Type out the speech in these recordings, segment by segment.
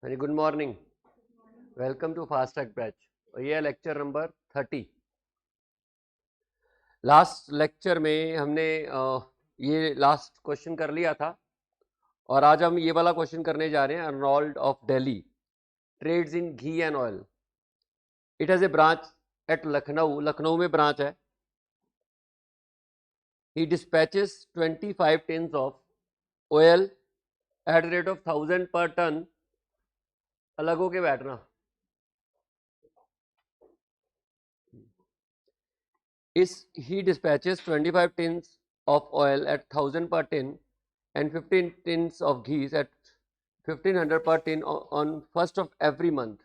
Very good morning. Welcome to fast track batch और ये है लेक्चर नंबर 30। लास्ट लेक्चर में हमने ये लास्ट क्वेश्चन कर लिया था और आज हम ये वाला क्वेश्चन करने जा रहे हैं। Arnold of Delhi trades in ghee and oil. It has a branch at Lucknow. Lucknow में ब्रांच है। He dispatches 25 tons of oil at the rate of 1000 per ton. अलग होके बैठना। He dispatches 25 tons of oil at 1000 per tin and 15 tins of ghee at 1500 per tin on 1st of every month.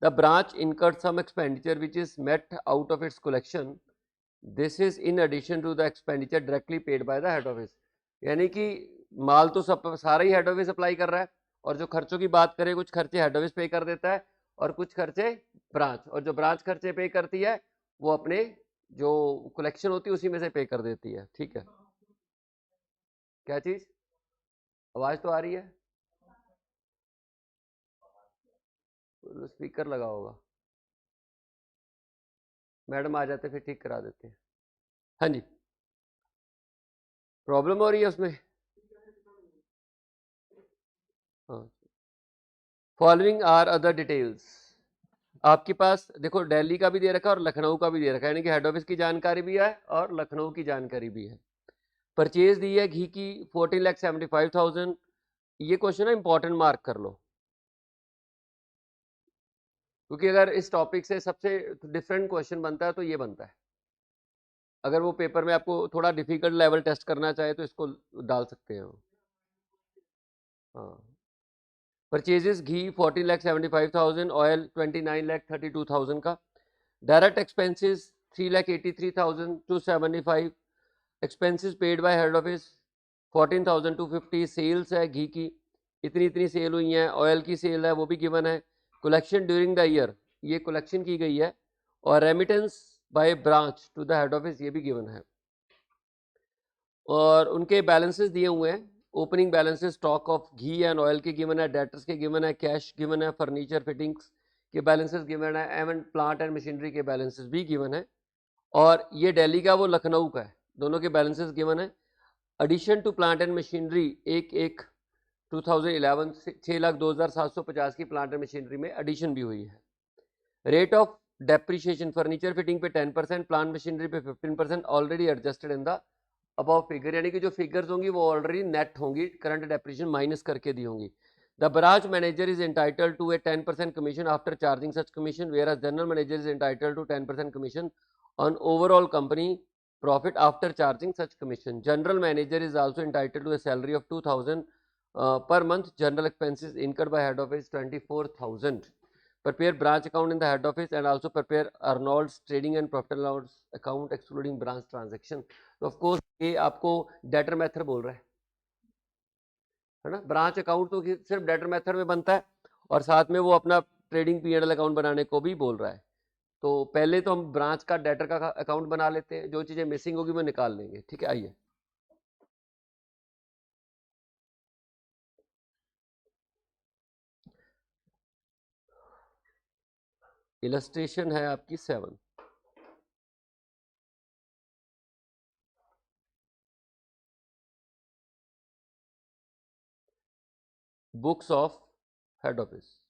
The branch incurs some expenditure which is met out of its collection. This is in addition to the expenditure directly paid by the head office. यानी कि माल तो सब सारा ही head office apply कर रहा है और जो खर्चों की बात करें कुछ खर्चे हेड ऑफिस पे कर देता है और कुछ खर्चे ब्रांच, और जो ब्रांच खर्चे पे करती है वो अपने जो कलेक्शन होती है उसी में से पे कर देती है। ठीक है, क्या चीज? आवाज तो आ रही है, स्पीकर लगा होगा। मैडम आ जाते फिर ठीक करा देते हैं। हाँ जी, प्रॉब्लम हो रही है उसमें। हाँ, फॉलोइंग आर अदर डिटेल्स। आपके पास देखो दिल्ली का भी दे रखा है और लखनऊ का भी दे रखा है, यानी कि हेड ऑफिस की जानकारी भी है और लखनऊ की जानकारी भी है। परचेज दी है घी की 14,75,000। ये क्वेश्चन है इंपॉर्टेंट, मार्क कर लो, क्योंकि अगर इस टॉपिक से सबसे डिफरेंट क्वेश्चन बनता है तो ये बनता है। अगर वो पेपर में आपको थोड़ा डिफिकल्ट लेवल टेस्ट करना चाहे तो इसको डाल सकते हैं। हाँ, परचेजेस घी 14,75,000, ऑयल 29,32,000 का। Direct expenses 3,83,275। Expenses paid by head office 14,250। Sales है घी की, इतनी इतनी सेल हुई है। ऑयल की सेल है वो भी गिवन है। कलेक्शन ड्यूरिंग द ईयर, ये कलेक्शन की गई है। और remittance by branch to the head office, ये भी गिवन है। और उनके बैलेंसेस दिए हुए हैं। Opening balances stock of ghee and oil के गिवन है, डेटर्स के गिवन है, कैश गिवन है, फर्नीचर फिटिंग्स के बैलेंसेस गिवन है, एवं प्लांट एंड मशीनरी के बैलेंसेस भी गिवन है। और ये दिल्ली का वो लखनऊ का है, दोनों के बैलेंसेस गिवन है। Addition to plant and machinery 2011 से 6,02,750 की प्लांट एंड मशीनरी में एडिशन भी हुई है। Rate of depreciation furniture fitting पे 10%, प्लांट मशीनरी पे 15%, already adjusted in the above figure, यानी कि जो फिगर्स होंगी वो ऑलरेडी नेट होंगी, करंट डेप्रिशिएशन माइनस करके दी होंगी। The branch manager is entitled to a 10% commission after charging such commission, where general manager is entitled to 10% commission on overall company profit after charging such commission. General manager is also entitled to a salary of 2,000 per month. General expenses incurred by head office 24,000. Prepare branch account in the head office and also prepare Arnold's trading and profit and loss account excluding branch transaction. तो of course ये आपको debtor method बोल रहा है ना। Branch account तो सिर्फ debtor method में बनता है और साथ में वो अपना ट्रेडिंग पीएनएल अकाउंट बनाने को भी बोल रहा है। तो पहले तो हम ब्रांच का डेटर का अकाउंट बना लेते हैं, जो चीजें मिसिंग होगी वो निकाल लेंगे। ठीक है, आइए। इलस्ट्रेशन है आपकी 7। Books of head office.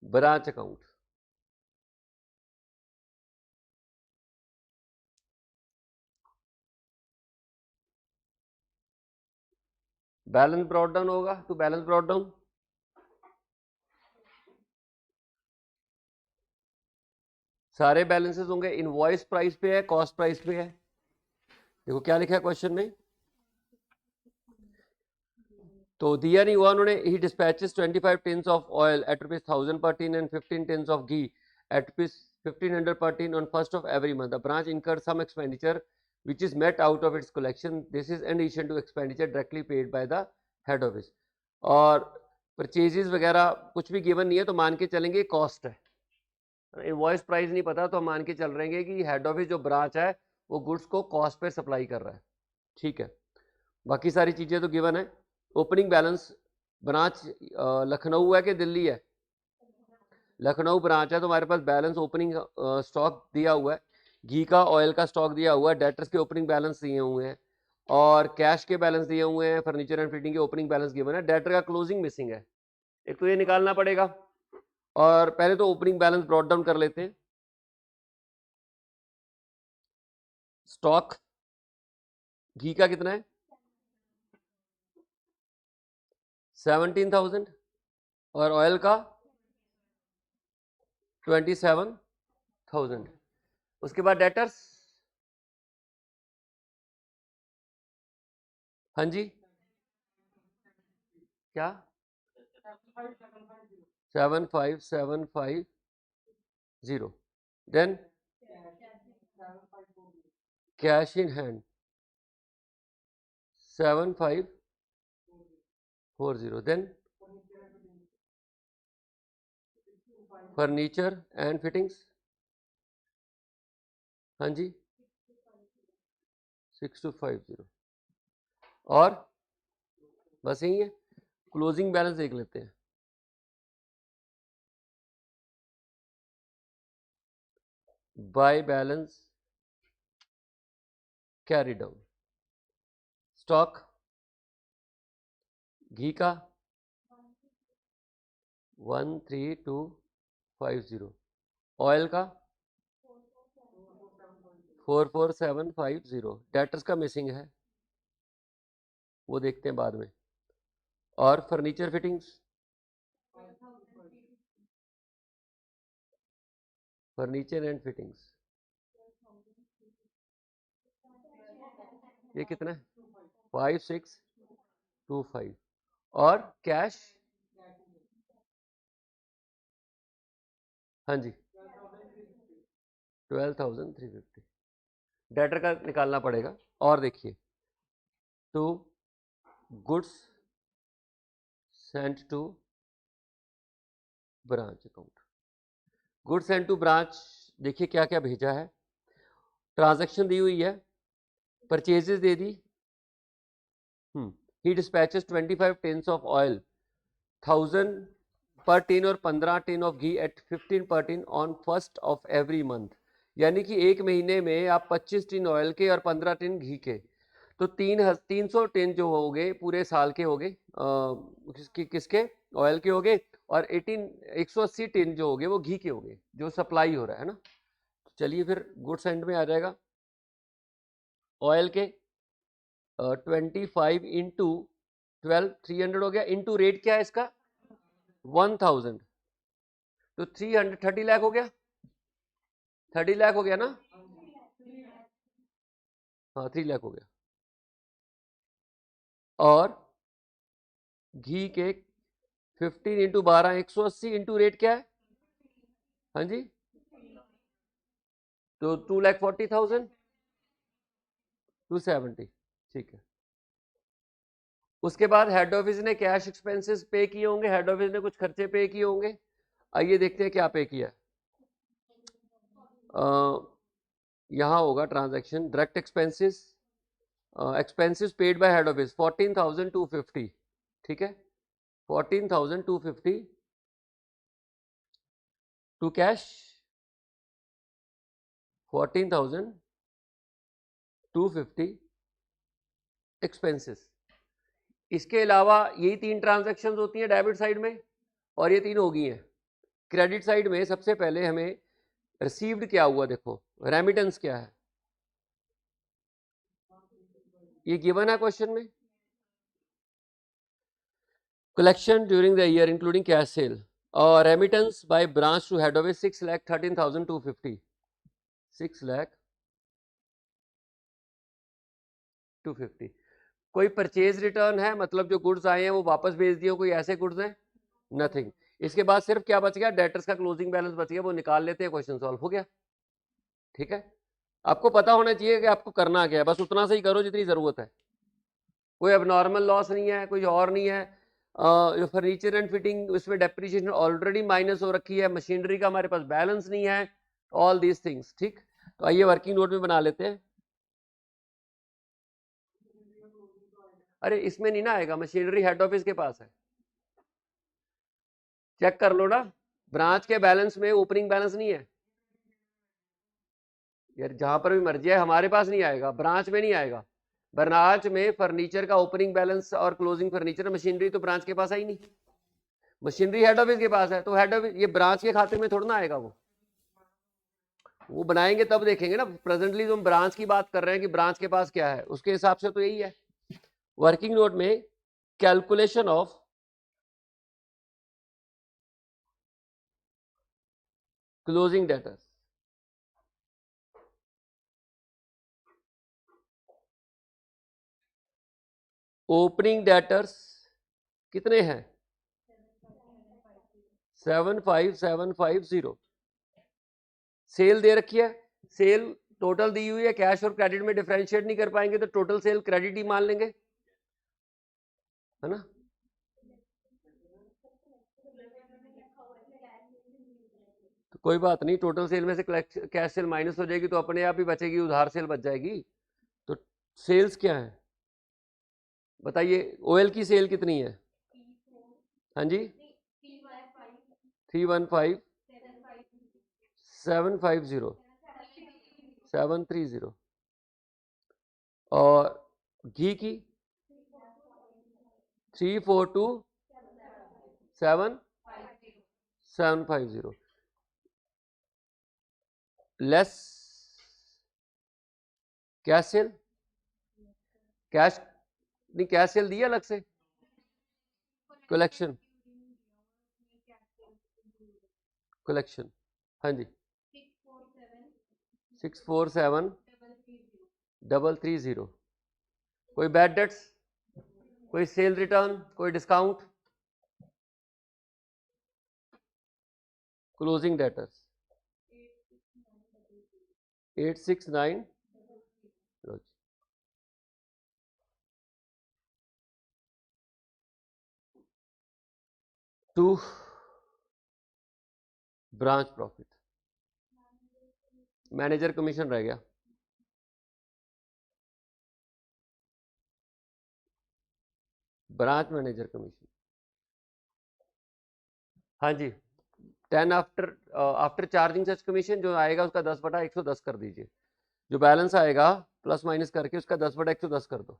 Branch account, balance brought down होगा टू बैलेंस ब्रॉट डाउन। सारे बैलेंसेस होंगे। इनवॉइस प्राइस पे है, कॉस्ट प्राइस पे है। देखो क्या लिखा है क्वेश्चन में, तो दिया नहीं हुआ उन्होंने। He dispatches 25 tins of oil at ₹1000 per tin and 15 tins of ghee at 1500 per tin on 1st of every month. The branch incurred some expenditure which is met out of its collection. This is in addition to expenditure directly paid by the head office. और purchases वगैरह कुछ भी given नहीं है तो मान के चलेंगे कॉस्ट है, इनवॉइस प्राइस नहीं पता तो हम मान के चल रहे हैं कि हेड ऑफिस जो ब्रांच है वो गुड्स को कॉस्ट पे सप्लाई कर रहा है, ठीक है। बाकी सारी चीज़ें तो गिवन है। ओपनिंग बैलेंस, ब्रांच लखनऊ है कि दिल्ली है? लखनऊ ब्रांच है तो हमारे पास बैलेंस ओपनिंग स्टॉक दिया हुआ है, घी का ऑयल का स्टॉक दिया हुआ है, डेटर्स के ओपनिंग बैलेंस दिए हुए हैं और कैश के बैलेंस दिए हुए हैं, फर्नीचर एंड फिटिंग के ओपनिंग बैलेंस गिवन है, डेटर का क्लोजिंग मिसिंग है, एक तो ये निकालना पड़ेगा। और पहले तो ओपनिंग बैलेंस ब्रॉट डाउन कर लेते हैं। स्टॉक घी का कितना है? 17,000 और ऑयल का 27,000। उसके बाद डेटर्स, हाँ जी क्या 75,750। Then cash in hand 7,540। Then furniture and fittings, हाँ जी 6,250। और बस यही है। क्लोजिंग बैलेंस देख लेते हैं। By balance carry down, stock घी का 13,250, ऑयल का 4,4,750, डेटर्स का मिसिंग है वो देखते हैं बाद में। और furniture fittings, furniture and fittings ये कितना है? 5,625। और कैश, हाँ जी 12,350। डेटर का निकालना पड़ेगा। और देखिए to goods sent to branch account, goods sent to branch देखिए क्या क्या भेजा है। ट्रांजैक्शन दी हुई है, परचेजेस दे दी, ही dispatches 25 tins of oil 1000 per tin और 15 टिन ऑफ घी एट 15 पर tin on 1st of every month. यानी कि एक महीने में आप 25 टिन ऑयल के और 15 टिन घी के, तो 300 टिन जो हो गए पूरे साल के हो गए, किसके? ऑयल के हो गए। और 180 टिन जो हो गए वो घी के हो गए जो सप्लाई हो रहा है ना। चलिए फिर गुड्स एंड में आ जाएगा। ऑयल के 25 इंटू 12 300 हो गया, इंटू रेट क्या है इसका 1000, तो 30 लाख हो गया, 30 लाख हो गया ना, हाँ 3 लाख हो गया। और घी के 15 इंटू 12 180 इंटू रेट क्या है, हाँ जी तो 2,40,000 270, ठीक है। उसके बाद हेड ऑफिस ने कैश एक्सपेंसेस पे किए होंगे, हेड ऑफिस ने कुछ खर्चे पे किए होंगे। आइए देखते हैं क्या पे किया। यहाँ होगा transaction direct expenses, expenses paid by head office 14,250, ठीक है 14,250 टू कैश 14,250 एक्सपेंसेस। इसके अलावा यही 3 ट्रांजैक्शंस होती हैं डेबिट साइड में और ये 3 हो गई हैं। क्रेडिट साइड में सबसे पहले हमें रिसीव्ड क्या हुआ, देखो रेमिटेंस क्या है, ये गिवन है क्वेश्चन में। Collection during the year including cash sale और remittance by branch to head office 6,13,250, 6,0250। कोई परचेज रिटर्न है, मतलब जो गुड्स आए हैं वो वापस भेज दिए, कोई ऐसे गुड्स हैं? नथिंग। इसके बाद सिर्फ क्या बच गया, डेटर्स का क्लोजिंग बैलेंस बच गया, वो निकाल लेते हैं, क्वेश्चन सॉल्व हो गया। ठीक है, आपको पता होना चाहिए कि आपको करना क्या है, बस उतना से ही करो जितनी जरूरत है, कोई अबनॉर्मल लॉस नहीं है, कुछ और नहीं है। जो फर्नीचर एंड फिटिंग उसमें डेप्रिसिएशन ऑलरेडी माइनस हो रखी है, मशीनरी का हमारे पास बैलेंस नहीं है, ऑल दीज थिंग्स। ठीक, तो आइए वर्किंग नोट में बना लेते हैं। अरे इसमें नहीं ना आएगा, मशीनरी हेड ऑफिस के पास है, चेक कर लो ना, ब्रांच के बैलेंस में ओपनिंग बैलेंस नहीं है यार, जहां पर भी मर्जी है, हमारे पास नहीं आएगा, ब्रांच में नहीं आएगा। ब्रांच में फर्नीचर का ओपनिंग बैलेंस और क्लोजिंग फर्नीचर, मशीनरी तो ब्रांच के पास आई नहीं, मशीनरी हेड ऑफिस के पास है, तो हेड ऑफिस ये ब्रांच के खाते में थोड़ा ना आएगा, वो बनाएंगे तब देखेंगे ना। प्रेजेंटली तो हम ब्रांच की बात कर रहे हैं कि ब्रांच के पास क्या है, उसके हिसाब से तो यही है। वर्किंग नोट में calculation of closing debtors, opening debtors कितने हैं, 75750। सेल दे रखी है, सेल टोटल दी हुई है, कैश और क्रेडिट में डिफरेंशिएट नहीं कर पाएंगे तो टोटल सेल क्रेडिट ही मान लेंगे, है ना। तो कोई बात नहीं, टोटल सेल में से कैश सेल माइनस हो जाएगी तो अपने आप ही बचेगी, उधार सेल बच जाएगी। तो सेल्स क्या है बताइए, ओएल की सेल कितनी है, हाँ जी 315,750,730, और घी की 342,750, लेस कैश सेल, कैश नहीं, कैश सेल दी अलग से, कलेक्शन कलेक्शन, हाँ जी 647,330, कोई बैड डेट्स, कोई सेल रिटर्न, कोई discount, closing debtors 869, to branch profit, manager commission रह गया, ब्रांच मैनेजर कमीशन, हाँ जी 10 आफ्टर चार्जिंग सच कमीशन जो आएगा उसका 10/110 कर दीजिए, जो बैलेंस आएगा प्लस माइनस करके उसका 10/110 कर दो।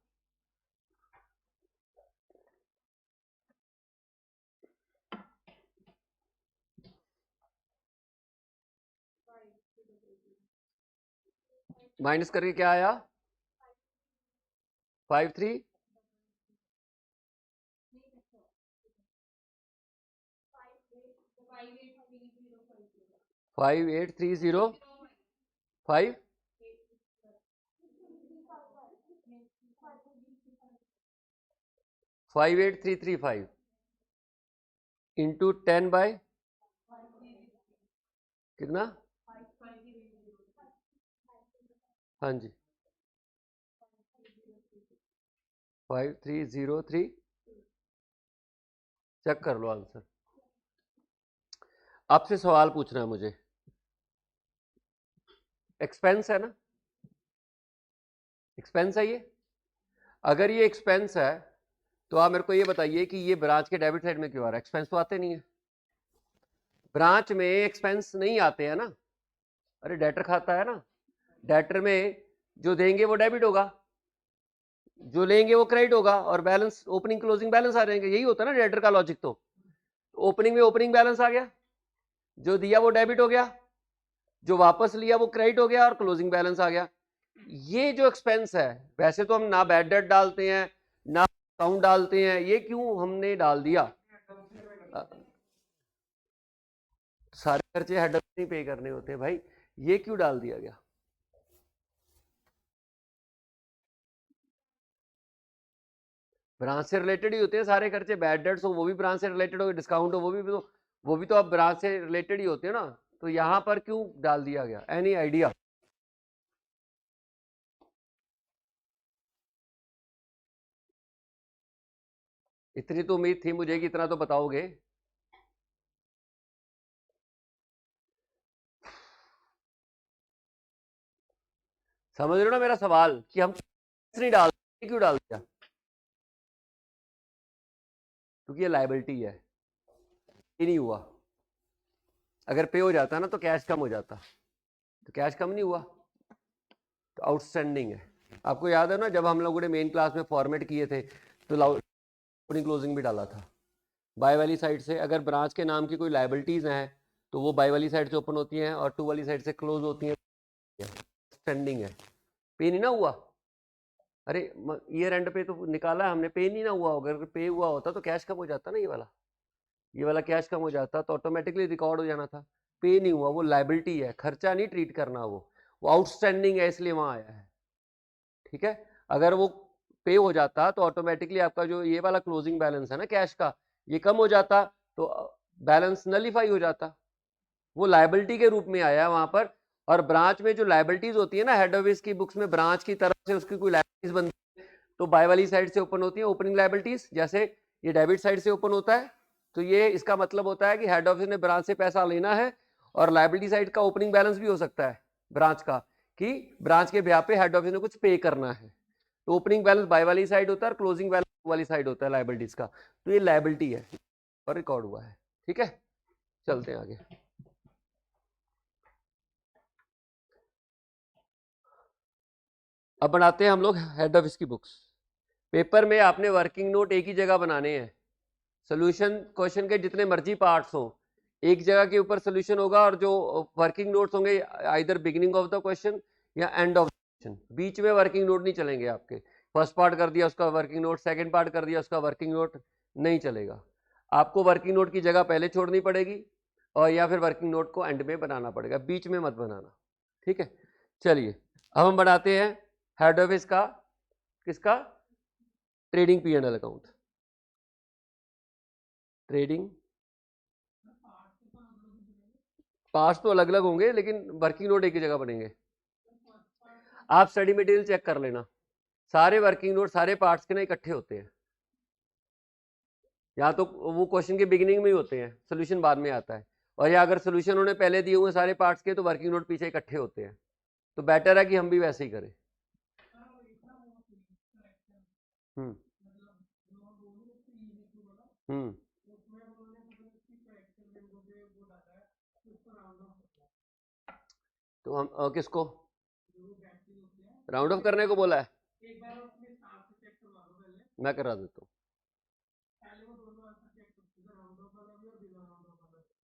माइनस करके क्या आया 53, 5830,5 58,335 इंटू 10 बाय कितना, हाँ जी 5303, चेक कर लो आंसर। आपसे सवाल पूछना है मुझे, एक्सपेंस है ना, एक्सपेंस है ये, अगर ये एक्सपेंस है तो आप मेरे को ये बताइए कि ये ब्रांच के डेबिट साइड में क्यों आ रहा है, एक्सपेंस तो आते नहीं है, ब्रांच में एक्सपेंस नहीं आते हैं ना, अरे डेटर खाता है ना, डेटर में जो देंगे वो डेबिट होगा, जो लेंगे वो क्रेडिट होगा, और बैलेंस ओपनिंग क्लोजिंग बैलेंस आ जाएंगे, यही होता है ना डेटर का लॉजिक। तो ओपनिंग में ओपनिंग बैलेंस आ गया, जो दिया वो डेबिट हो गया, जो वापस लिया वो क्रेडिट हो गया, और क्लोजिंग बैलेंस आ गया। ये जो एक्सपेंस है, वैसे तो हम ना बैड डेट डालते हैं ना अकाउंट डालते हैं, ये क्यों हमने डाल दिया, सारे खर्चे हेड नहीं पे करने होते भाई, ये क्यों डाल दिया गया, ब्रांच से रिलेटेड ही होते हैं सारे खर्चे, बैड डेट्स हो वो भी ब्रांच से रिलेटेड हो, डिस्काउंट हो वो भी, तो वो भी तो अब ब्रांच से रिलेटेड ही होते हैं ना, तो यहाँ पर क्यों डाल दिया गया? Any idea? इतनी तो उम्मीद थी मुझे कि इतना तो बताओगे। समझ रहे हो ना मेरा सवाल कि हम नहीं डाल, क्यों डाल दिया? क्योंकि ये लायबिलिटी है, ये नहीं हुआ। अगर पे हो जाता ना तो कैश कम हो जाता, तो कैश कम नहीं हुआ, तो आउटस्टैंडिंग है। आपको याद है ना जब हम लोगों ने मेन क्लास में फॉर्मेट किए थे तो ओपनिंग क्लोजिंग भी डाला था। बाय वाली साइड से अगर ब्रांच के नाम की कोई लायबिलिटीज हैं तो वो बाय वाली साइड से ओपन होती हैं और टू वाली साइड से क्लोज होती हैं। स्टैंडिंग है, पे नहीं ना हुआ। अरे ईयर एंड पे तो निकाला है हमने, पे नहीं ना हुआ। अगर पे हुआ होता तो कैश कम हो जाता ना, ये वाला कैश कम हो जाता तो ऑटोमेटिकली रिकॉर्ड हो जाना था। पे नहीं हुआ, वो लायबिलिटी है, खर्चा नहीं ट्रीट करना, वो आउटस्टैंडिंग है इसलिए वहां आया है। ठीक है, अगर वो पे हो जाता तो ऑटोमेटिकली आपका जो ये वाला क्लोजिंग बैलेंस है ना कैश का, ये कम हो जाता तो बैलेंस नलीफाई हो जाता। वो लायबिलिटी के रूप में आया वहां पर। और ब्रांच में जो लायबिलिटीज होती है ना, हेड ऑफिस की बुक्स में ब्रांच की तरफ से उसकी कोई लायबिलिटीज बनती है तो बाय वाली साइड से ओपन होती है ओपनिंग लायबिलिटीज। जैसे ये डेबिट साइड से ओपन होता है तो ये इसका मतलब होता है कि हेड ऑफिस ने ब्रांच से पैसा लेना है, और लायबिलिटी साइड का ओपनिंग बैलेंस भी हो सकता है ब्रांच का, कि ब्रांच के ब्याह पे हेड ऑफिस ने कुछ पे करना है। तो ओपनिंग बैलेंस बाय वाली साइड होता है और क्लोजिंग बैलेंस वाली साइड होता है लायबिलिटीज का। तो ये लायबिलिटी है और रिकॉर्ड हुआ है। ठीक है, चलते हैं आगे। अब बनाते हैं हम लोग हेड ऑफिस की बुक्स। पेपर में आपने वर्किंग नोट एक ही जगह बनाने हैं। सोल्यूशन क्वेश्चन के जितने मर्जी पार्ट्स हो, एक जगह के ऊपर सोल्यूशन होगा, और जो वर्किंग नोट्स होंगे either beginning of the question या एंड ऑफ द क्वेश्चन। बीच में वर्किंग नोट नहीं चलेंगे आपके। फर्स्ट पार्ट कर दिया उसका वर्किंग नोट, सेकंड पार्ट कर दिया उसका वर्किंग नोट, नहीं चलेगा। आपको वर्किंग नोट की जगह पहले छोड़नी पड़ेगी और या फिर वर्किंग नोट को एंड में बनाना पड़ेगा, बीच में मत बनाना। ठीक है, चलिए अब हम बनाते हैं हेड ऑफिस का, किसका? Trading P and L account. Trading parts तो अलग अलग होंगे लेकिन वर्किंग नोट एक ही जगह बनेंगे। आप स्टडी मटेरियल चेक कर लेना, सारे वर्किंग नोट सारे पार्ट्स के ना इकट्ठे होते हैं, या तो वो क्वेश्चन के बिगिनिंग में ही होते हैं, सोल्यूशन बाद में आता है। और या अगर सोल्यूशन उन्होंने पहले दिए हुए सारे पार्ट्स के तो वर्किंग नोट पीछे इकट्ठे होते हैं। तो बेटर है कि हम भी वैसे ही करें। हम्म हम्म तो हम किसको राउंड ऑफ करने को बोला है? मैं करा देता हूँ।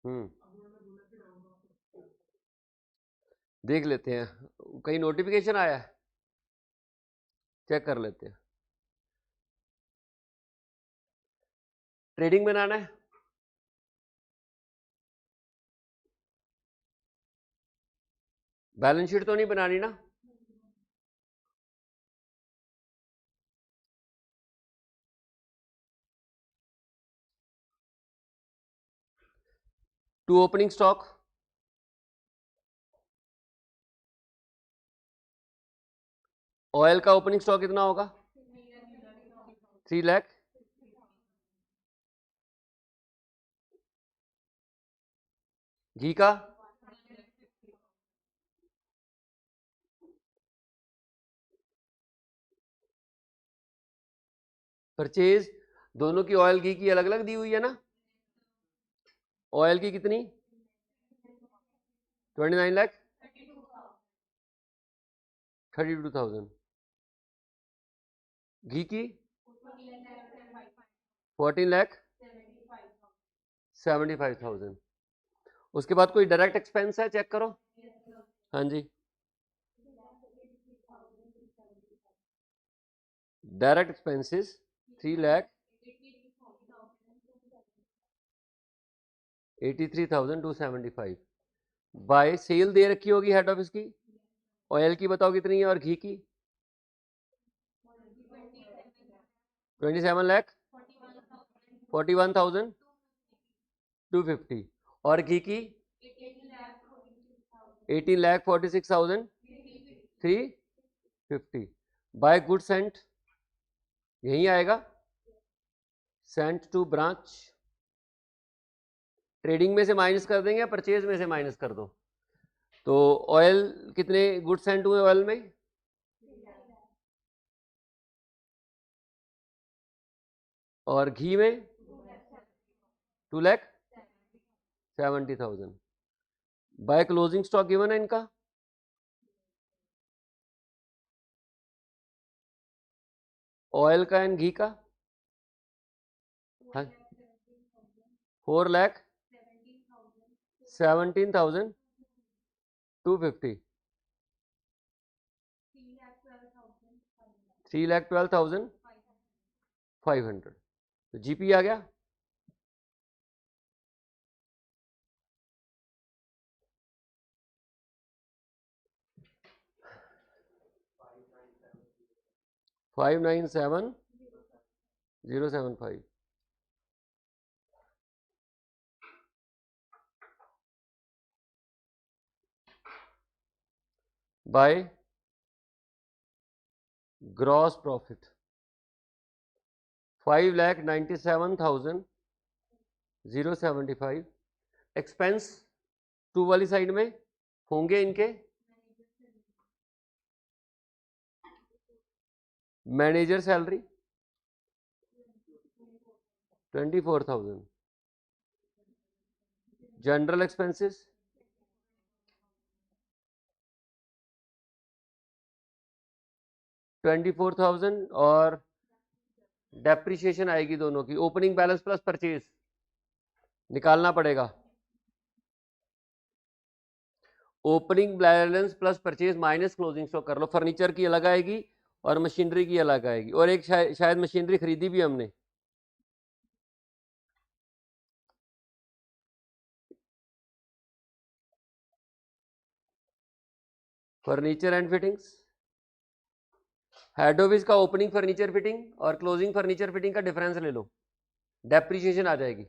हम्म देख लेते हैं, कहीं नोटिफिकेशन आया है, चेक कर लेते हैं। ट्रेडिंग बनाना है, बैलेंस शीट तो नहीं बनानी ना? टू ओपनिंग स्टॉक, ऑयल का ओपनिंग स्टॉक कितना होगा? 3 लाख। घी का? परचेज दोनों की ऑयल घी की अलग अलग दी हुई है ना? ऑयल की कितनी? 29 लाख, 32,000। घी की 14,75,000। उसके बाद कोई डायरेक्ट एक्सपेंस है, चेक करो। हाँ जी, डायरेक्ट एक्सपेंसेस 3,83,275 बाय सेल दे रखी होगी हेड ऑफिस की। ऑयल की बताओ कितनी है और घी की? 27 लाख, 41,250। 250 और घी की 18,46,350 बाय गुड सेंट यही आएगा, सेंट टू ब्रांच। ट्रेडिंग में से माइनस कर देंगे या परचेज में से माइनस कर दो। तो ऑयल कितने गुड सेंट हुए ऑयल में, और घी में 2,70,000 बाय क्लोजिंग स्टॉक गिवन है इनका, ऑयल का एंड घी का 4,17,250 3,12,500 तो जीपी आ गया। $597,075 by gross profit 5,97,075 expense to वाली साइड में होंगे इनके मैनेजर सैलरी 24,000, जनरल एक्सपेंसेस 24,000 और डेप्रिसिएशन आएगी दोनों की। ओपनिंग बैलेंस प्लस परचेज निकालना पड़ेगा, opening balance plus purchase minus closing stock कर लो। फर्नीचर की अलग आएगी और मशीनरी की अलग आएगी, और एक शायद मशीनरी खरीदी भी हमने, furniture and fittings. Head office का ओपनिंग फर्नीचर फिटिंग और क्लोजिंग फर्नीचर फिटिंग का डिफरेंस ले लो, डेप्रिसिएशन आ जाएगी।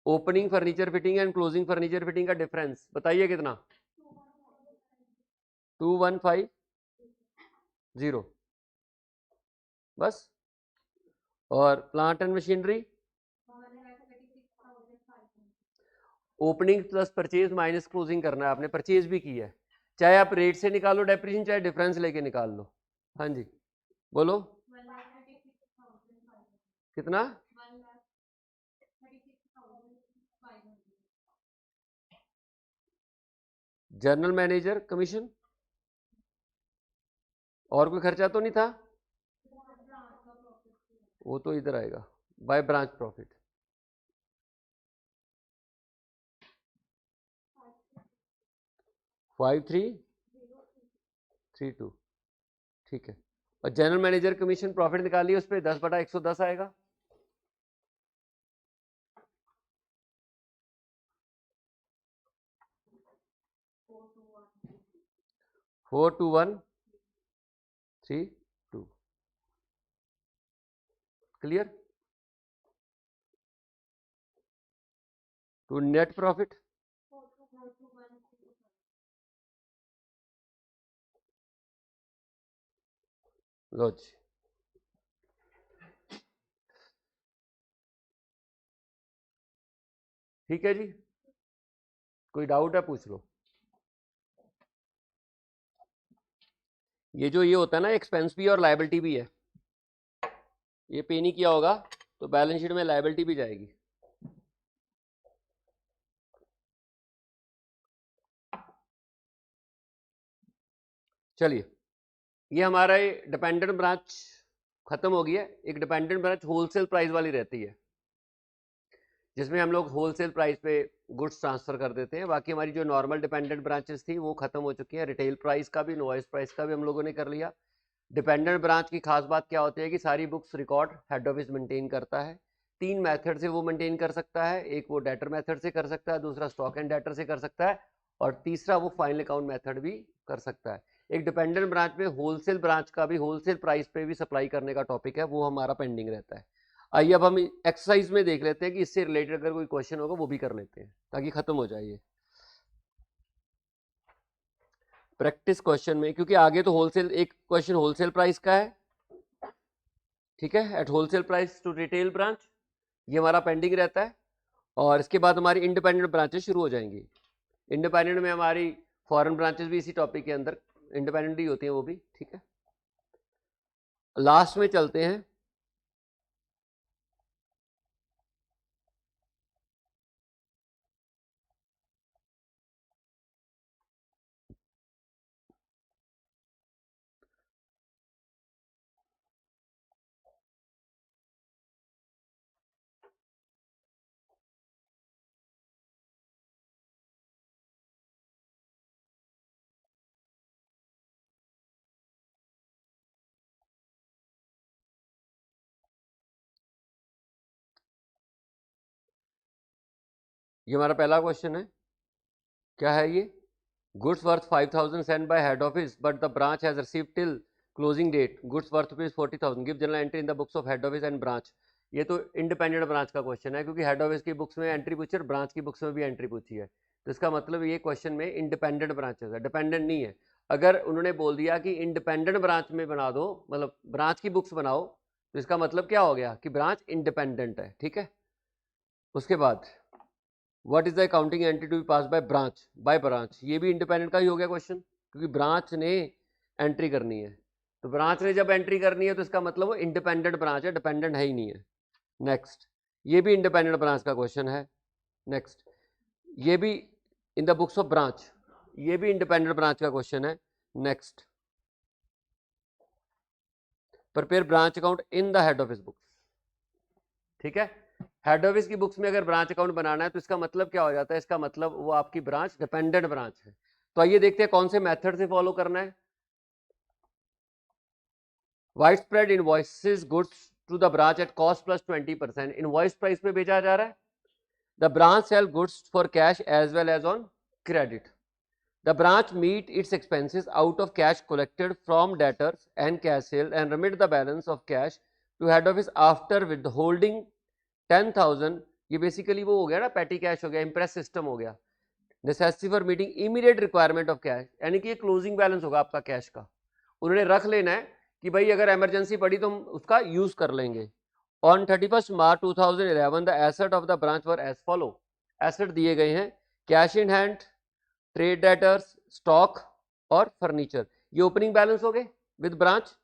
Opening furniture fitting and closing furniture fitting का डिफरेंस बताइए कितना, 2150 बस। और plant and machinery opening plus purchase minus closing करना है, आपने परचेज भी की है, चाहे आप रेट से निकालो डेप्रिसिएशन, चाहे डिफरेंस लेके निकाल लो। हाँ जी बोलो कितना, जनरल मैनेजर कमीशन और कोई खर्चा तो नहीं था, वो तो इधर आएगा by branch profit. Five three three two ठीक है। और जनरल मैनेजर कमीशन प्रॉफिट निकालिए, उस पर 10/110 आएगा। Four two one three two clear to net profit लो जी। ठीक है जी, कोई डाउट है पूछ लो। ये जो ये होता है ना एक्सपेंस भी और लायबिलिटी भी है, ये पे नहीं किया होगा तो बैलेंस शीट में लायबिलिटी भी जाएगी। चलिए ये हमारा डिपेंडेंट ब्रांच खत्म हो गया। एक डिपेंडेंट ब्रांच होलसेल प्राइस वाली रहती है, जिसमें हम लोग होलसेल प्राइस पे गुड्स ट्रांसफर कर देते हैं। बाकी हमारी जो नॉर्मल डिपेंडेंट ब्रांचेस थी वो खत्म हो चुकी है। रिटेल प्राइस का भी, इनवॉइस प्राइस का भी हम लोगों ने कर लिया। डिपेंडेंट ब्रांच की खास बात क्या होती है कि सारी books record head office maintain करता है। 3 मेथड से वो मेंटेन कर सकता है, एक वो डेटर मेथड से कर सकता है, दूसरा स्टॉक एंड डेटर से कर सकता है, और तीसरा वो फाइनल अकाउंट मेथड भी कर सकता है। एक डिपेंडेंट ब्रांच में होलसेल ब्रांच का भी होलसेल प्राइस पे भी सप्लाई करने का टॉपिक है, वो हमारा पेंडिंग रहता है। आइए अब हम एक्सरसाइज में देख लेते हैं कि इससे रिलेटेड अगर कोई क्वेश्चन होगा वो भी कर लेते हैं ताकि खत्म हो जाए ये प्रैक्टिस क्वेश्चन में, क्योंकि आगे तो होलसेल, एक क्वेश्चन होलसेल प्राइस का है, ठीक है, at wholesale price to retail branch, ये हमारा पेंडिंग रहता है। और इसके बाद हमारी इंडिपेंडेंट ब्रांचेस शुरू हो जाएंगी। इंडिपेंडेंट में हमारी फॉरेन ब्रांचेस भी इसी टॉपिक के अंदर इंडिपेंडेंट ही होती हैं वो भी, ठीक है। लास्ट में चलते हैं, ये हमारा पहला क्वेश्चन है। क्या है ये? Goods worth 5000 send by head office but the branch has received till closing date goods worth rupees 40,000, give journal entry in the books of head office and branch. ये तो इंडिपेंडेंट ब्रांच का question है, क्योंकि head office की books में entry पूछी और branch की बुक्स में भी एंट्री पूछी है, तो इसका मतलब ये क्वेश्चन में इंडिपेंडेंट ब्रांचेस है, डिपेंडेंट नहीं है। अगर उन्होंने बोल दिया कि इंडिपेंडेंट ब्रांच में बना दो, मतलब ब्रांच की बुक्स बनाओ, तो इसका मतलब क्या हो गया कि ब्रांच इंडिपेंडेंट है, ठीक है। उसके बाद what is the accounting entry to be pass by branch, ये भी इंडिपेंडेंट का ही हो गया क्वेश्चन, क्योंकि ब्रांच ने एंट्री करनी है, तो ब्रांच ने जब एंट्री करनी है तो इसका मतलब वो इंडिपेंडेंट ब्रांच है, डिपेंडेंट है ही नहीं है। नेक्स्ट, ये भी इंडिपेंडेंट ब्रांच का क्वेश्चन है। नेक्स्ट, ये भी इन द बुक्स ऑफ ब्रांच, ये भी इंडिपेंडेंट ब्रांच का क्वेश्चन है। Next, prepare branch account in the head office books, ठीक है। हेड ऑफिस की बुक्स में अगर ब्रांच अकाउंट बनाना है तो इसका मतलब क्या हो जाता है, इसका मतलब वो आपकी ब्रांच डिपेंडेंट ब्रांच है। तो आइए देखते हैं कौन से मेथड से फॉलो करना है। Wide spread invoices goods to the branch at cost plus 20%, invoice price पे बेचा जा रहा है। The branch sale goods for cash as well as on credit. The branch meet its expenses out of cash collected from debtors and cash sale and remit the balance of cash to head office after withholding 10,000। ये basically वो हो गया ना, petty cash हो गया, impress system हो गया। Necessity for meeting immediate requirement of cash, यानी कि ये क्लोजिंग बैलेंस होगा आपका कैश का, उन्होंने रख लेना है कि भाई अगर इमरजेंसी पड़ी तो हम उसका यूज कर लेंगे। On 31 March 2011 the asset of the branch were as follow, asset दिए गए हैं cash in hand, trade debtors, stock और फर्नीचर, ये ओपनिंग बैलेंस हो गए with branch.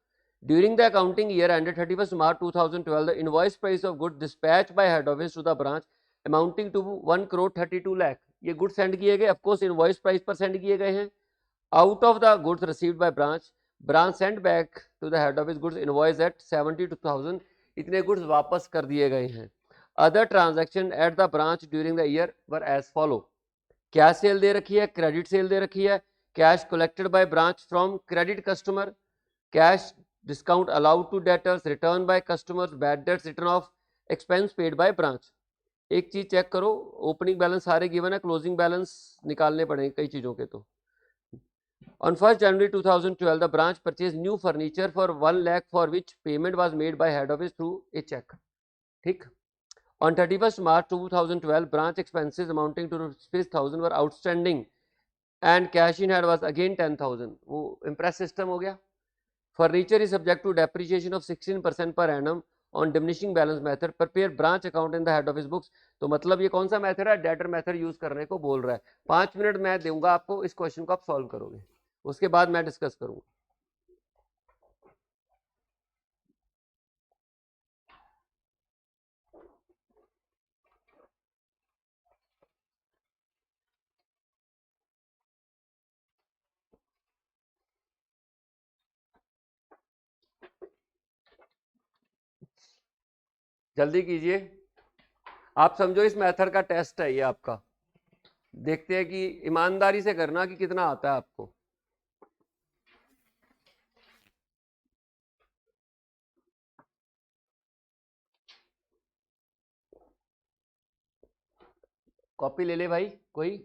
During the accounting year ended 31 March 2012 the invoice price of good dispatch by head office to the branch amounting to 1,32 lakh, ये good send किए गए, of course invoice price पर send किए गए हैं। Out of the goods received by branch, branch send back to the head office goods invoice at 72,000, इतने goods वापस कर दिए गए हैं। Other transaction at the branch during the year were as follow, cash sale दे रखी है, credit sale दे रखी है, cash collected by branch from credit customer, cash discount allowed to debtors, return by customers, bad debts return off, expense paid by branch. एक चीज check करो, opening balance सारे गिवन है, क्लोजिंग बैलेंस निकालने पड़ेंगे कई चीजों के। तो on 1st January 2012 the branch purchased new furniture for 1 lakh for which payment was made by head office through a check, ठीक। On 31st March 2012 branch expenses amounting to ₹1,000 were outstanding and cash in hand was again 10,000, वो impress system हो गया। Furniture is subject to depreciation of 16% per annum on diminishing balance method, prepare branch account in the head office books। तो मतलब ये कौन सा method है, debtor method use करने को बोल रहा है। 5 मिनट मैं दूंगा आपको, इस क्वेश्चन को आप सॉल्व करोगे, उसके बाद मैं डिस्कस करूंगा। जल्दी कीजिए, आप समझो इस मेथड का टेस्ट है ये आपका, देखते हैं कि ईमानदारी से करना कि कितना आता है आपको। कॉपी ले ले भाई कोई।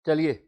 चलिए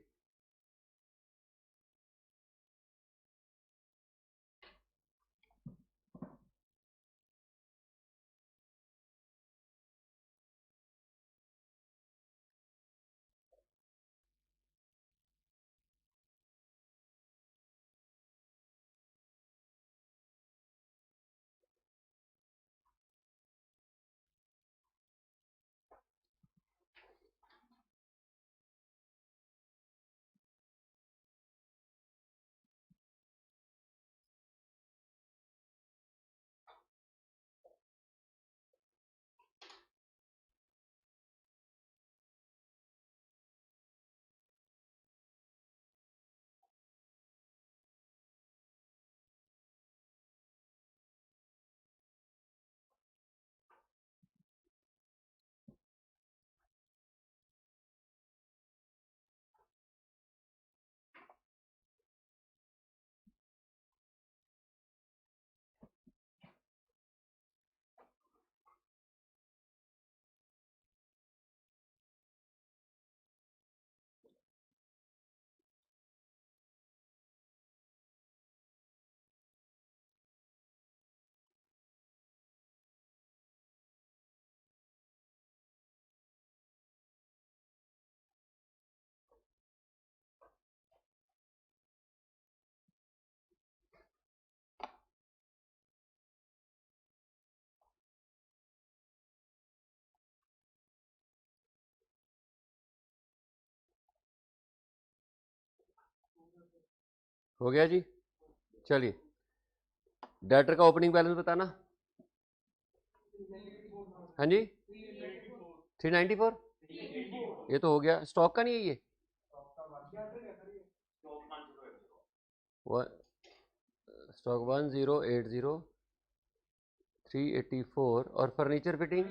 हो गया जी। चलिए डेटर का ओपनिंग बैलेंस बताना। हाँ जी 394, ये तो हो गया। स्टॉक का नहीं है ये, स्टॉक 1080 384 और furniture fitting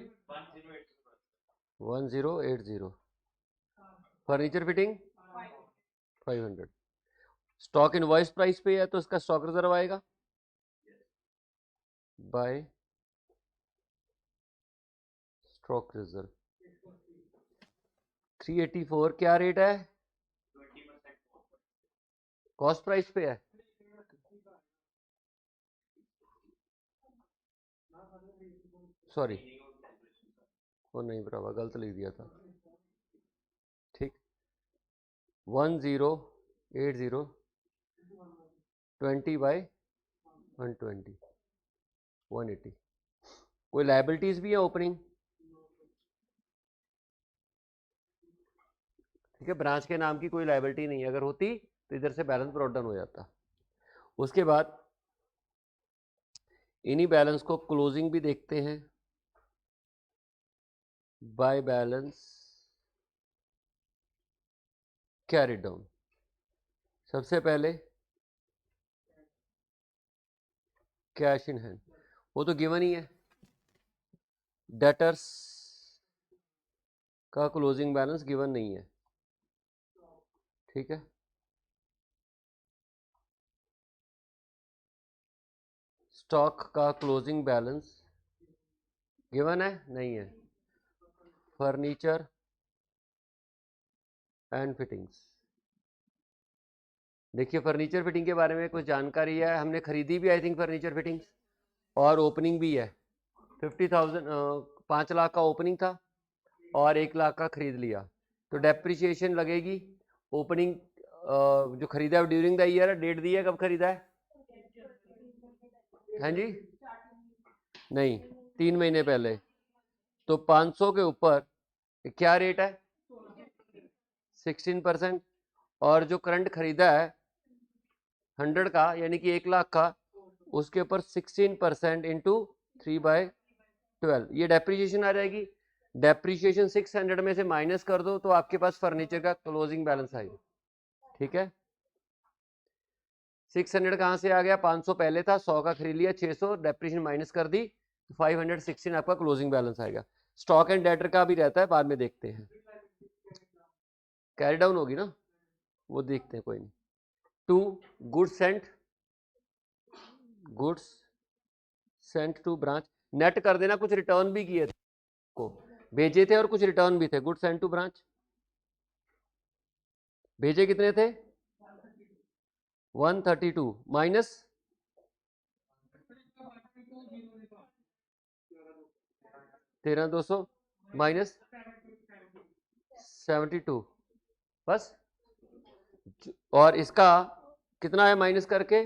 1080, furniture fitting 500। Stock invoice price पे है तो इसका स्टॉक रिजर्व आएगा बाय स्टॉक रिजर्व 384 क्या रेट है, कॉस्ट प्राइस पे है। सॉरी वो नहीं बराबर, गलत लिख दिया था। ठीक 1080 20 बाय 120 180। कोई लाइबिलिटीज भी है ओपनिंग, ठीक है, ब्रांच के नाम की कोई लाइबिलिटी नहीं है, अगर होती तो इधर से बैलेंस ब्रॉट डाउन हो जाता। उसके बाद इन्हीं बैलेंस को क्लोजिंग भी देखते हैं बाय बैलेंस कैरिड डाउन। सबसे पहले कैश इन हैंड, वो तो गिवन ही है। डेटर्स का क्लोजिंग बैलेंस गिवन नहीं है, ठीक है। स्टॉक का क्लोजिंग बैलेंस गिवन है, नहीं है। फर्नीचर एंड फिटिंग्स, देखिए फर्नीचर फिटिंग के बारे में कुछ जानकारी है, हमने खरीदी भी आई थिंक फर्नीचर फिटिंग्स, और ओपनिंग भी है। 50,000 5 लाख का ओपनिंग था और 1 लाख का खरीद लिया, तो डेप्रिसिएशन लगेगी। ओपनिंग जो खरीदा है ड्यूरिंग द ईयर, डेट दी है कब खरीदा है, हाँ जी नहीं 3 महीने पहले, तो 500 के ऊपर क्या रेट है 16%, और जो करंट खरीदा है 100 का यानी कि 1 लाख का, उसके ऊपर 16% इंटू 3/12, ये डेप्रीशिएशन आ जाएगी। डेप्रीशिएशन 600 में से माइनस कर दो तो आपके पास फर्नीचर का क्लोजिंग बैलेंस आएगा, ठीक है। 600 कहाँ से आ गया, 500 पहले था, 100 का खरीद लिया, 600 डेप्रीशिएशन माइनस कर दी तो 516 आपका क्लोजिंग बैलेंस आएगा। स्टॉक एंड डेटर का भी रहता है, बाद में देखते हैं, कैरी डाउन होगी ना, वो देखते हैं, कोई नहीं। 2 goods sent to branch, net कर देना, कुछ रिटर्न भी किए थे को भेजे थे और कुछ रिटर्न भी थे, गुड्स सेंट टू ब्रांच भेजे कितने थे 132 माइनस 13,200 माइनस 72 बस। और इसका कितना है माइनस करके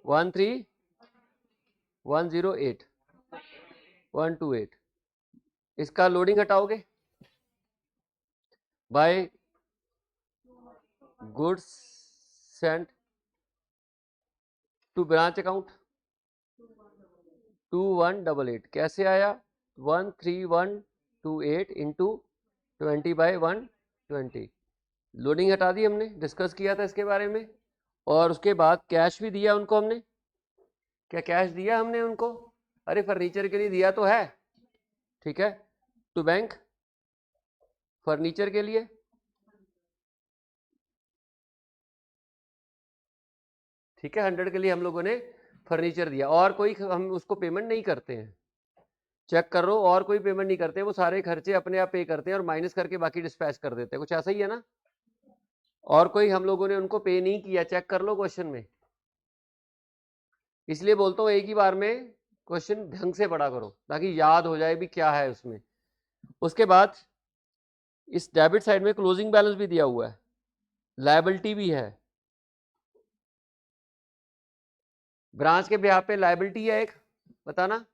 13108 128। इसका लोडिंग हटाओगे by goods sent to branch account 2188 कैसे आया 13128 इंटू 20/120। लोडिंग हटा दी हमने, डिस्कस किया था इसके बारे में। और उसके बाद कैश भी दिया उनको हमने, क्या कैश दिया हमने उनको? अरे फर्नीचर के लिए दिया तो है, ठीक है, टू बैंक फर्नीचर के लिए, ठीक है, 100 के लिए हम लोगों ने फर्नीचर दिया। और कोई हम उसको पेमेंट नहीं करते हैं, चेक कर लो, और कोई पेमेंट नहीं करते, वो सारे खर्चे अपने आप पे करते हैं और माइनस करके बाकी डिस्पैच कर देते हैं, कुछ ऐसा ही है ना। और कोई हम लोगों ने उनको पे नहीं किया, चेक कर लो क्वेश्चन में। इसलिए बोलता हूँ एक ही बार में क्वेश्चन ढंग से पढ़ा करो ताकि याद हो जाए भी क्या है उसमें। उसके बाद इस डेबिट साइड में क्लोजिंग बैलेंस भी दिया हुआ है, लायबिलिटी भी है, ब्रांच के ब्याह पे लायबिलिटी है एक, बताना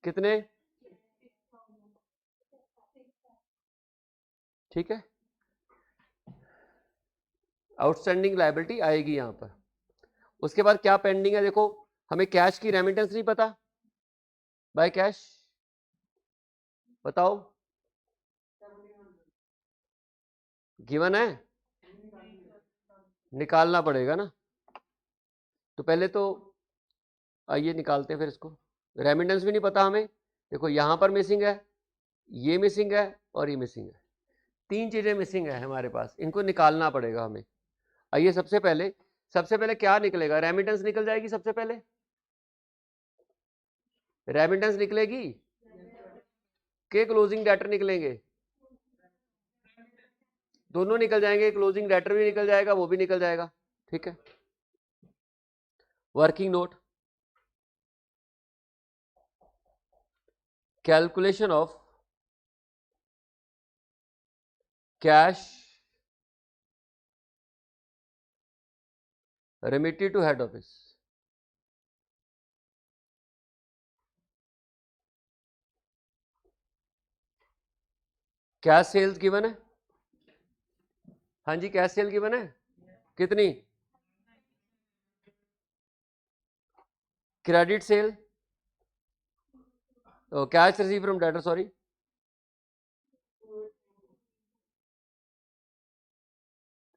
कितने, ठीक है, आउटस्टैंडिंग लायबिलिटी आएगी यहां पर। उसके बाद क्या पेंडिंग है देखो, हमें कैश की रेमिटेंस नहीं पता, बाय कैश बताओ, गिवन है, निकालना पड़ेगा ना। तो पहले तो आइए निकालते हैं फिर इसको। रेमिटेंस भी नहीं पता हमें, देखो यहां पर मिसिंग है, ये मिसिंग है और ये मिसिंग है, तीन चीजें मिसिंग है हमारे पास, इनको निकालना पड़ेगा हमें। आइए सबसे पहले क्या निकलेगा, रेमिटेंस निकल जाएगी सबसे पहले, रेमिटेंस निकलेगी के क्लोजिंग डेटर निकलेंगे, दोनों निकल जाएंगे, क्लोजिंग डेटर भी निकल जाएगा, वो भी निकल जाएगा, ठीक है। Working note, calculation of cash remitted to head office, cash sales given है, हाँ जी कैश सेल गिवन है, कितनी, credit sale, cash receive from debtor, sorry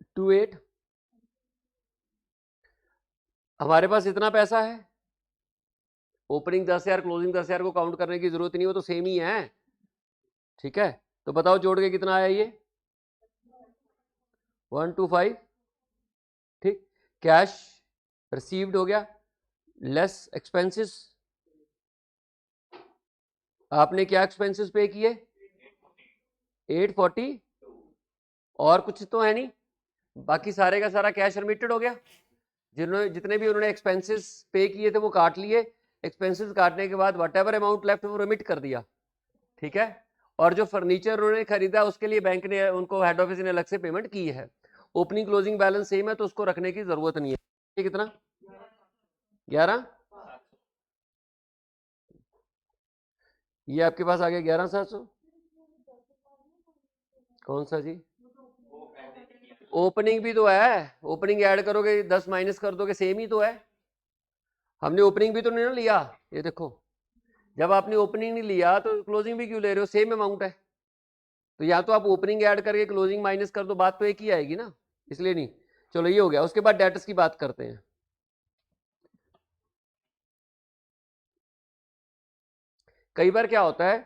28। हमारे पास इतना पैसा है, ओपनिंग 10,000 क्लोजिंग 10,000 को काउंट करने की जरूरत नहीं, वो तो सेम ही है, ठीक है। तो बताओ जोड़ के कितना आया ये 125, ठीक। कैश रिसीव्ड हो गया लेस एक्सपेंसेस, आपने क्या एक्सपेंसेस पे किए 840, और कुछ तो है नहीं, बाकी सारे का सारा कैश रिमिटेड हो गया। जितने भी उन्होंने एक्सपेंसेस पे किए थे वो काट लिए, एक्सपेंसेस काटने के बाद वट एवर अमाउंट लेफ्ट वो रिमिट कर दिया, ठीक है। और जो फर्नीचर उन्होंने खरीदा उसके लिए बैंक ने उनको हेड ऑफिस ने अलग से पेमेंट की है। ओपनिंग क्लोजिंग बैलेंस सेम है तो उसको रखने की जरूरत नहीं है। ये कितना 11, ये आपके पास आ गया 11,700, कौन सा जी, ओपनिंग भी तो है, ओपनिंग ऐड करोगे 10 माइनस कर दोगे सेम ही तो है, हमने ओपनिंग भी तो नहीं ना लिया, ये देखो जब आपने ओपनिंग नहीं लिया तो क्लोजिंग भी क्यों ले रहे हो, सेम अमाउंट है। तो या तो आप ओपनिंग ऐड करके क्लोजिंग माइनस कर दो, बात तो एक ही आएगी ना, इसलिए नहीं। चलो ये हो गया। उसके बाद डेटर्स की बात करते हैं। कई बार क्या होता है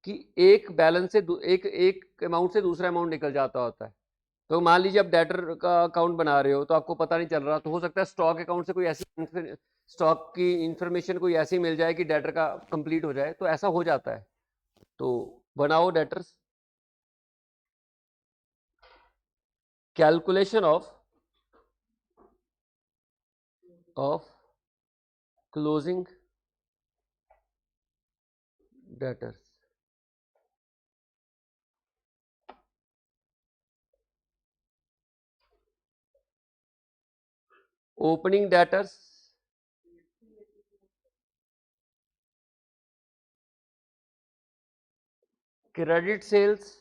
कि एक बैलेंस से एक अमाउंट से दूसरा अमाउंट निकल जाता होता है। तो मान लीजिए आप डेटर का अकाउंट बना रहे हो तो आपको पता नहीं चल रहा, तो हो सकता है स्टॉक अकाउंट से कोई ऐसी स्टॉक की इंफॉर्मेशन कोई ऐसी मिल जाए कि डेटर का कंप्लीट हो जाए, तो ऐसा हो जाता है। तो बनाओ debtors, calculation of closing debtors, opening debtors, credit sales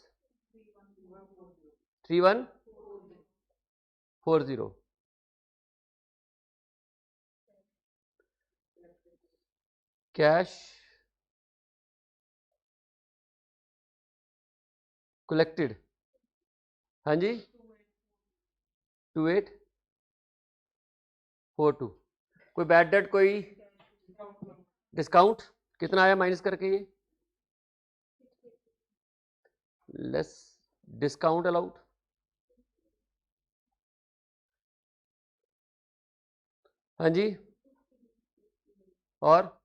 3140, cash collected, हाँ जी 2842, कोई बैड डेट, कोई डिस्काउंट कितना आया माइनस करके, ये लेस डिस्काउंट अलाउड, हाँ जी, और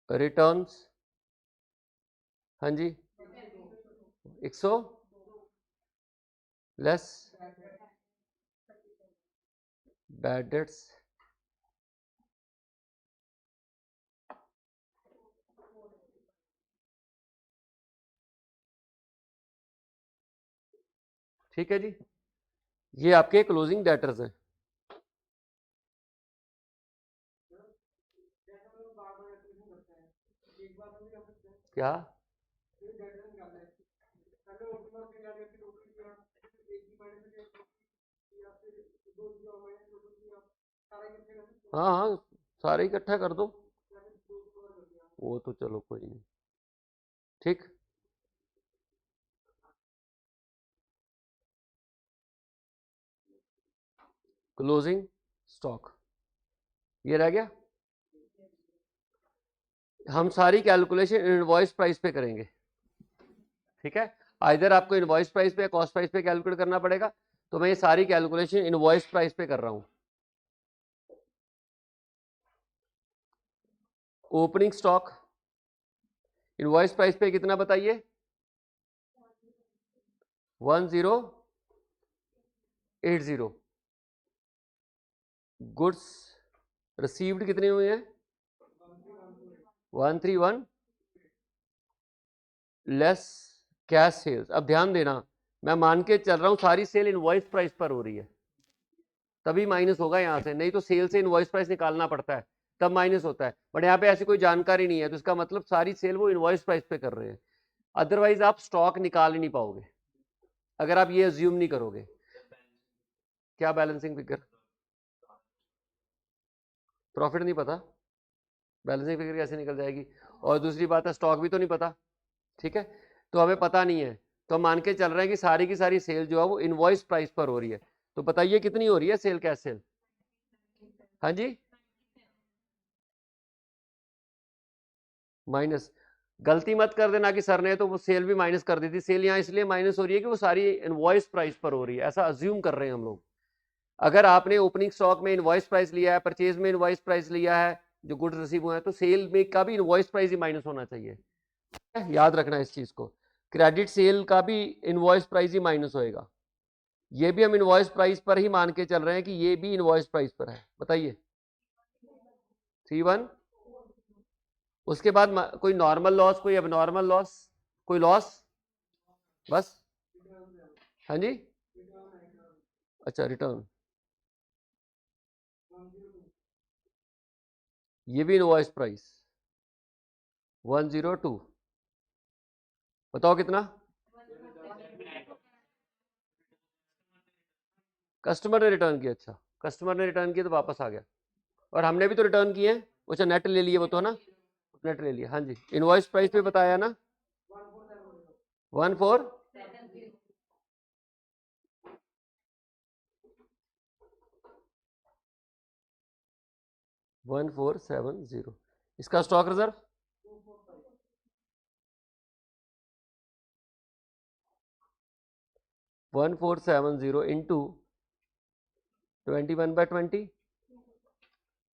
रिटर्न्स, हाँ जी 100 लेस बैड डेट्स, ठीक है जी, ये आपके क्लोजिंग डेटर्स हैं। क्या हाँ हाँ, सारे इकट्ठा कर दो, वो तो चलो कोई नहीं, ठीक। क्लोजिंग स्टॉक ये रह गया, हम सारी कैलकुलेशन इनवॉइस प्राइस पे करेंगे, ठीक है। आइदर आपको इनवॉइस प्राइस पे कॉस्ट प्राइस पे कैलकुलेट करना पड़ेगा, तो मैं ये सारी कैलकुलेशन इनवॉइस प्राइस पे कर रहा हूं। ओपनिंग स्टॉक इनवॉइस प्राइस पे कितना बताइए, 1080, गुड्स रिसीव्ड कितने हुए हैं, 131 लेस कैश सेल्स। अब ध्यान देना, मैं मान के चल रहा हूं सारी सेल इनवॉइस प्राइस पर हो रही है, तभी माइनस होगा यहां से, नहीं तो सेल से इनवॉइस प्राइस निकालना पड़ता है तब माइनस होता है, बट यहाँ पे ऐसी कोई जानकारी नहीं है, तो इसका मतलब सारी सेल वो इनवॉइस प्राइस पे कर रहे हैं, अदरवाइज आप स्टॉक निकाल ही नहीं पाओगे अगर आप ये अज्यूम नहीं करोगे। क्या बैलेंसिंग फिगर, प्रॉफिट नहीं पता, बैलेंसिंग फिगर कैसे निकल जाएगी, और दूसरी बात है स्टॉक भी तो नहीं पता, ठीक है। तो हमें पता नहीं है, तो हम मान के चल रहे हैं कि सारी की सारी सेल जो है वो इनवॉइस प्राइस पर हो रही है, तो बताइए कितनी हो रही है सेल, कैश सेल, हाँ जी माइनस, गलती मत कर देना कि सर ने तो वो सेल भी माइनस कर दी थी, सेल यहाँ इसलिए माइनस हो रही है कि वो सारी इनवॉइस प्राइस पर हो रही है, ऐसा अज्यूम कर रहे हैं हम लोग। अगर आपने ओपनिंग स्टॉक में इनवॉइस प्राइस लिया है, परचेज में इनवॉइस प्राइस लिया है, जो गुड्स रिसीव हुए हैं, तो सेल में का भी इनवॉइस प्राइस ही माइनस होना चाहिए, याद रखना इस चीज को। क्रेडिट सेल का भी इनवॉइस प्राइस ही माइनस होएगा, ये भी हम इनवॉइस प्राइस पर ही मान के चल रहे हैं कि ये भी इनवॉइस प्राइस पर है, बताइए 31, उसके बाद कोई नॉर्मल लॉस, कोई अबनॉर्मल लॉस, कोई लॉस, बस, हाँ जी, अच्छा रिटर्न, ये भी इनवॉइस प्राइस 102, बताओ कितना, कस्टमर ने रिटर्न किया, अच्छा कस्टमर ने रिटर्न किया तो वापस आ गया, और हमने भी तो रिटर्न किए हैं, अच्छा नेट ले लिए वो तो, ना नेट ले लिया, हाँ जी इनवॉइस प्राइस पे बताया ना 14 1470, इसका stock reserve 1470 into 21/20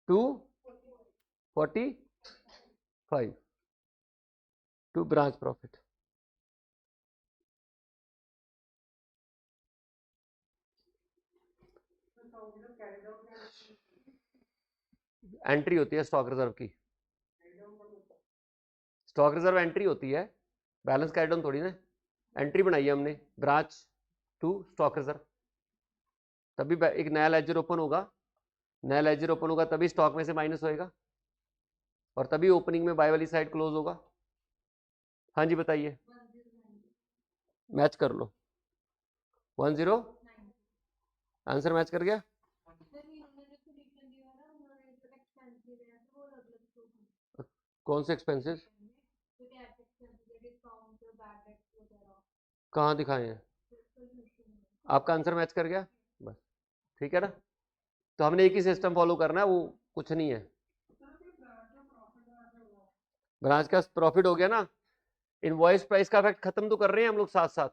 245 to branch profit, entry होती है स्टॉक रिजर्व की, स्टॉक रिजर्व एंट्री होती है, बैलेंस कैरी डाउन थोड़ी ना। एंट्री बनाई है हमने ब्रांच टू स्टॉक रिजर्व, तभी एक नया लेजर ओपन होगा, नया लेजर ओपन होगा तभी स्टॉक में से माइनस होएगा और तभी ओपनिंग में बाय वाली साइड क्लोज होगा। हाँ जी बताइए, मैच कर लो। 10 आंसर मैच कर गया। कौन से एक्सपेंसेस, कहाँ दिखाए हैं? आपका आंसर मैच कर गया, बस ठीक है ना। तो हमने एक ही सिस्टम फॉलो करना है, वो कुछ नहीं है। ब्रांच का प्रॉफिट हो गया ना, इनवॉइस प्राइस का इफेक्ट खत्म तो कर रहे हैं हम लोग साथ साथ।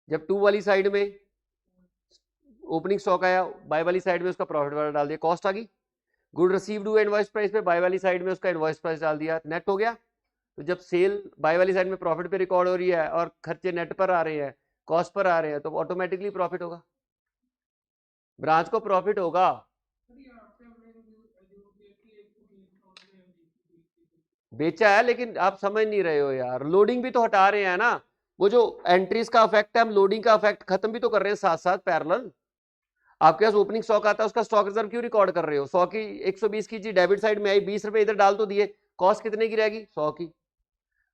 जब 2 वाली साइड में ओपनिंग स्टॉक आया, बाय वाली साइड में उसका प्रॉफिट वाला डाल दिया, कॉस्ट आ गई। गुड रिसीव्ड हुआ इनवॉइस प्राइस पे, बाय वाली साइड में उसका इनवॉइस प्राइस डाल दिया, नेट हो गया। तो जब सेल बाय वाली साइड में प्रॉफिट पे रिकॉर्ड हो रही है और खर्चे नेट पर आ रहे हैं, कॉस्ट पर आ रहे हैं, तो ऑटोमेटिकली प्रॉफिट होगा, ब्रांच को प्रॉफिट होगा। बेचा है लेकिन आप समझ नहीं रहे हो यार, लोडिंग भी तो हटा रहे हैं ना। वो जो एंट्रीज का इफेक्ट है, हम लोडिंग का इफेक्ट खत्म भी तो कर रहे हैं साथ साथ पैरेलल। आपके पास ओपनिंग स्टॉक आता है, उसका स्टॉक रिजर्व क्यों रिकॉर्ड कर रहे हो? 100 की 120 की चीज डेबिट साइड में आई, 20 रुपए इधर डाल तो दिए, कॉस्ट कितने की रहेगी? 100 की।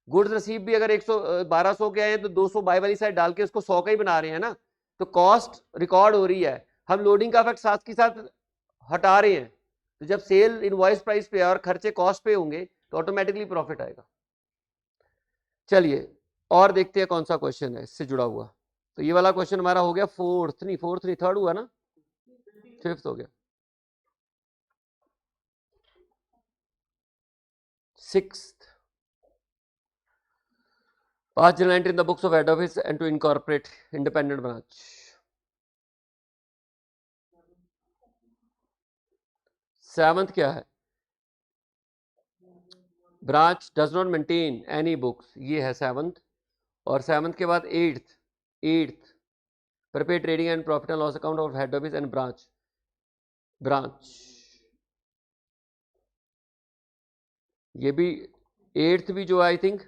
गुड्स रिसीव भी अगर 1200 के आए तो 200 बाय वाली साइड डाल के उसको 100 का ही बना रहे हैं ना, तो कॉस्ट रिकॉर्ड हो रही है, हम लोडिंग का इफेक्ट साथ के साथ हटा रहे हैं। तो जब सेल इनवॉइस प्राइस पे और खर्चे कॉस्ट पे होंगे तो ऑटोमेटिकली प्रॉफिट आएगा। चलिए और देखते हैं कौन सा क्वेश्चन है इससे जुड़ा हुआ। तो ये वाला क्वेश्चन हमारा हो गया फोर्थ नहीं थर्ड हुआ ना, फिफ्थ हो गया। Sixth, pass journal entry in the books of head office and to incorporate independent branch. Seventh क्या है? Branch does not maintain any books, ये है सेवंथ। और सेवंथ के बाद eighth prepare trading and profit and loss account of head office and branch. ये भी eighth भी जो आई थिंक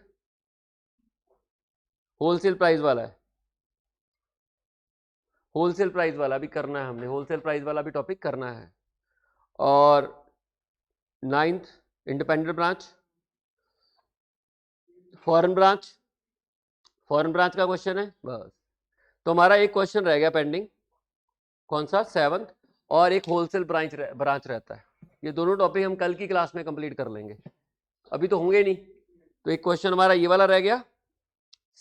होलसेल प्राइस वाला है, होलसेल प्राइस वाला भी करना है हमने, होलसेल प्राइस वाला भी टॉपिक करना है। और ninth independent branch, foreign branch का क्वेश्चन है बस। तो हमारा एक क्वेश्चन रह गया पेंडिंग, कौन सा? सेवंथ, और एक होलसेल ब्रांच रहता है। ये दोनों टॉपिक हम कल की क्लास में कंप्लीट कर लेंगे, अभी तो होंगे नहीं। तो एक क्वेश्चन हमारा ये वाला रह गया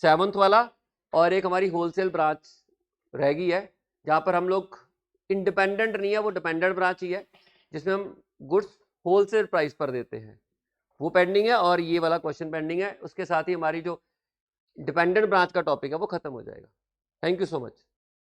सेवंथ वाला, और एक हमारी होलसेल ब्रांच रह गई है, जहां पर हम लोग इंडिपेंडेंट नहीं है, वो डिपेंडेंट ब्रांच ही है, जिसमें हम गुड्स होलसेल प्राइस पर देते हैं, वो पेंडिंग है। और ये वाला क्वेश्चन पेंडिंग है, उसके साथ ही हमारी जो डिपेंडेंट ब्रांच का टॉपिक है वो खत्म हो जाएगा। Thank you so much.